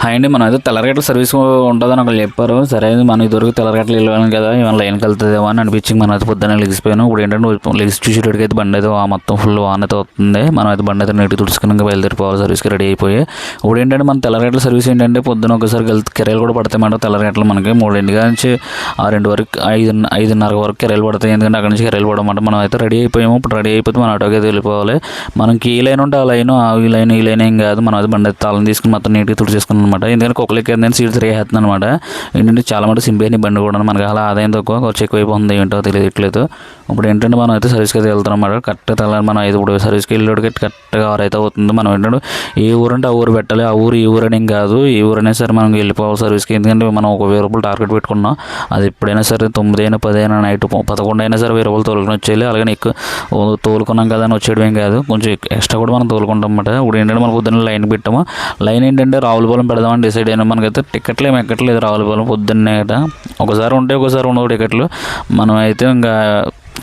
Hi అండి, మనం అయితే తెల్లరగట్ల సర్వీస్ ఉంటుందని ఒకళ్ళు చెప్పారు. సరే మనం ఇదివరకు తెల్లరగట్లు వెళ్ళాను కదా, ఏమైనా లైన్కి వెళ్తుందేమో అని అనిపించింది. మనం అయితే పొద్దున్న లెగిసిపోయాను. ఇప్పుడు ఏంటంటే లెగిసి చూసేటడికి అయితే బండి అయితే మొత్తం ఫుల్ వాన్ అయితే వస్తుంది. మనం అయితే బండి అయితే నీటికి తుడుచుకుని బయలుదేరిపోవాలి, సర్వీస్కి రెడీ అయిపోయి. ఇప్పుడు ఏంటంటే మన తెల్లరగట్ల సర్వీస్ ఏంటంటే పొద్దున్న ఒకసారి కిరాయిలు కూడా పడతాయి మాట. తెల్లరగట్లు మనకి 3 నుంచి 6 వరకు 5:30 వరకు కిరాయిలు పడతాయి. ఎందుకంటే అక్కడ నుంచి కిరాయిలు పడమాట. మనం అయితే రెడీ అయిపోయాము. ఇప్పుడు రెడీ అయిపోతే మన ఆటోకి అయితే వెళ్ళిపోవాలి. మనకి ఈ లైన్ ఉంటే ఆ లైన్, ఈ లైన్ ఏం కాదు. మనం అయితే బండి అయితే తాళం తీసుకుని మొత్తం నీట్గా తుడిచేసుకున్నాం అనమాట. ఎందుకంటే కుక్కలకి ఏంటంటే సీట్ తిరిగేస్తుంది అనమాట. ఏంటంటే చాలా మటు సింపేని బండి కూడా మనకి అలా ఆదాయం తక్కువ, ఖర్చు ఎక్కువైపోతుంది. ఏంటో తెలియట్లేదు. ఇప్పుడు ఏంటంటే మనం అయితే సర్వీస్కి అయితే వెళ్తాం అనమాట. కరెక్ట్గా తెల్లారి మనం అయితే ఇప్పుడు సర్వీస్కి వెళ్ళేటికి కరెక్ట్గా 6 అయితే అవుతుంది. మనం ఏంటంటే ఏ ఊరు అంటే ఆ ఊరు పెట్టాలి. ఆ ఊరు ఈ ఊరు అని ఏం కాదు. ఈ ఊరు అయినా సరే మనం వెళ్ళిపోవాలి సర్వీస్కి. ఎందుకంటే మనం ఒక 1000 రూపాయలు టార్గెట్ పెట్టుకున్నాం. అది ఎప్పుడైనా సరే 9 అయినా 10 అయినా నైట్ 11 అయినా సరే 1000 రూపాయలు తోలుకొని వచ్చేయాలి. అలాగే ఎక్కువ తోలుకున్నాం కదా అని వచ్చేయడం ఏం కాదు. కొంచెం ఎక్స్ట్రా కూడా మనం తోలుకుంటాం అన్నమాట. ఇప్పుడు ఏంటంటే మనం పొద్దున్న లైన్ పెట్టాము. లైన్ ఏంటంటే రావులపాలెం పెడదామని డిసైడ్ అయినా. మనకైతే టికెట్లు ఏమి ఎక్కట్లేదు రావులపాలెం పొద్దున్నే గట. ఒకసారి ఉంటే ఒకసారి ఉండవు టికెట్లు. మనం అయితే ఇంకా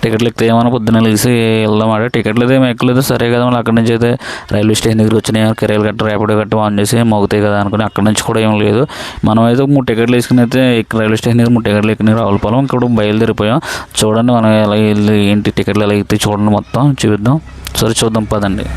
టికెట్లు ఎక్కితే ఏమైనా పొద్దున్న లేసి వెళ్దామాట. టికెట్లు అయితే ఏమి ఎక్కలేదు. సరే కదా, మళ్ళీ అక్కడి నుంచి అయితే రైల్వే స్టేషన్ దగ్గర వచ్చినాయి. కిరాయిలు గట్ట ర్యాపిడో గట్ట ఆన్ చేసి మోగుతాయి కదా అనుకుని అక్కడి నుంచి కూడా ఏం లేదు. మనం అయితే 3 టికెట్లు వేసుకుని అయితే రైల్వే స్టేషన్ దగ్గర 3 టికెట్లు ఎక్కినాయి రావులపాలెం. ఇక్కడ బయలుదేరిపోయాం. చూడండి మనం ఎలా వెళ్ళి ఏంటి టికెట్లు ఎలా ఎక్కితే చూడండి, మొత్తం చూద్దాం. సరే చూద్దాం పదండి.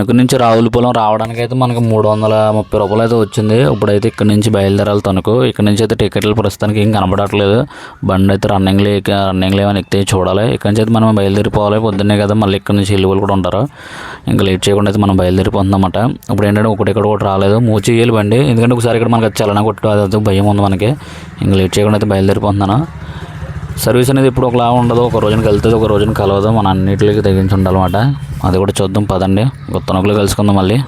ఇక్కడ నుంచి రావులపాలెం రావడానికి అయితే మనకి 330 రూపాయలు అయితే వచ్చింది. ఇప్పుడైతే ఇక్కడ నుంచి బయలుదేరాలి తణుకు. ఇక్కడ నుంచి అయితే టికెట్లు ప్రస్తుతానికి ఏం కనబడట్లేదు. బండి అయితే రన్నింగ్లో ఏమైనా ఎక్కితే చూడాలి. ఇక్కడ నుంచి అయితే మనం బయలుదేరిపోవాలి. పొద్దున్నే కదా, మళ్ళీ ఇక్కడ నుంచి వెళ్ళి వాళ్ళు కూడా ఉంటారు. ఇంకా లేట్ చేయకుండా అయితే మనం బయలుదేరిపోతుందన్నమాట. ఇప్పుడు ఏంటంటే ఇక్కడ కూడా రాలేదు, మూచి వేయాలి బండి. ఎందుకంటే ఒకసారి ఇక్కడ మనకి చలన కొట్టు అది భయం ఉంది మనకి. ఇంకా లేట్ చేయకుండా అయితే బయలుదేరిపోతున్నాను. సర్వీస్ అనేది ఇప్పుడు ఒకలా ఉండదు. ఒక రోజున కలుతుంది, ఒక రోజున కలవదు. మన అన్నింటికి తెగించి ఉండాలన్నమాట. అది కూడా చూద్దాం పదండి. తణుకులో కలుసుకుందాం మళ్ళీ.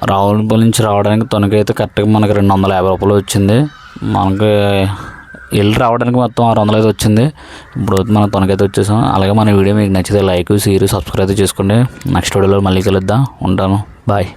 రావులపల్లి నుంచి రావడానికి తొనకైతే కరెక్ట్గా మనకి 250 రూపాయలు వచ్చింది. మనకి వెళ్ళి రావడానికి మొత్తం 600 అయితే వచ్చింది. ఇప్పుడు మనం తొనకైతే వచ్చేసాం. అలాగే మన వీడియో మీకు నచ్చితే లైక్, షేర్, సబ్స్క్రైబ్ చేసుకోండి. నెక్స్ట్ వీడియోలో మళ్ళీ కలుద్దాం. ఉంటాను. బాయ్.